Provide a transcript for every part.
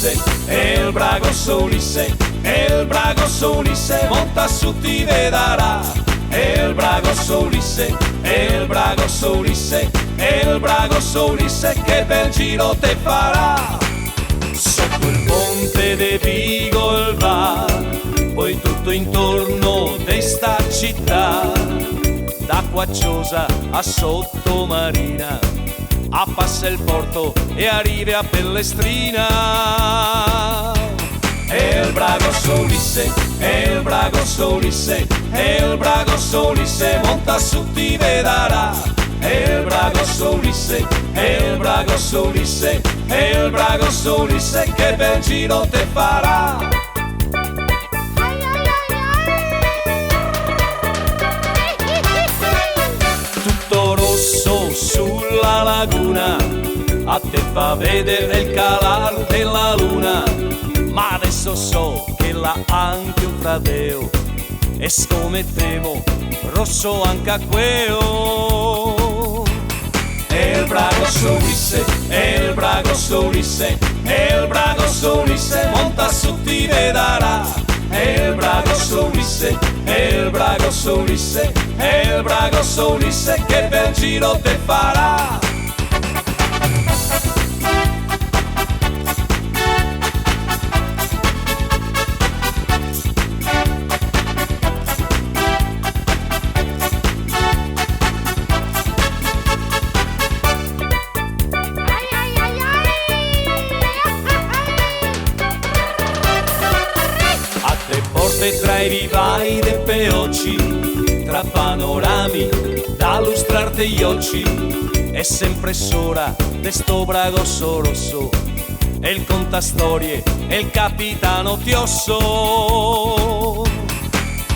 Ulisse, e il bragosso Ulisse, e il bragosso Ulisse, monta su ti vedrà. E il bragosso Ulisse, e il bragosso Ulisse, e il bragosso Ulisse, che bel giro te farà. Sotto il ponte de Vigo il bar, poi tutto intorno de sta città, da Quacciosa a Sottomarina, a Passa il Porto e arrivi a Pellestrina. E il bragosso Ulisse, e il bragosso Ulisse, e il bragosso Ulisse, monta su ti vedrà. E il bragosso Ulisse, e il bragosso Ulisse, e il bragosso Ulisse, che bel giro te farà. Tutto rosso sulla laguna, a te fa vedere il calar della luna. Ma adesso so che l'ha anche un frateo, e scommettevo rosso anche a queo. E il bragosso Ulisse, e il bragosso Ulisse, e il bragosso Ulisse, monta su ti vedrà. E il bragosso Ulisse, e il bragosso Ulisse, e il bragosso Ulisse, che bel giro te farà. Tra i vivai dei peocci, tra panorami da lustrarti gli occhi, è sempre sora de sto bragosso rosso, e il contastorie e il capitano Tiosso.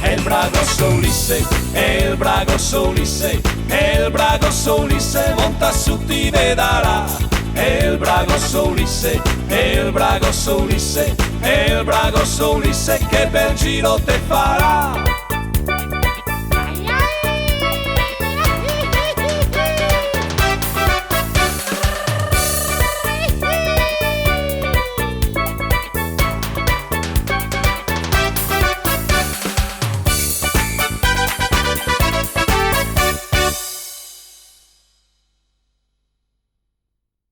E il bragosso Ulisse, e il bragosso Ulisse, e il bragosso Ulisse, monta su ti vedrà. E il bragosso Ulisse, e il bragosso Ulisse, e il bragosso Ulisse, che bel giro te farà.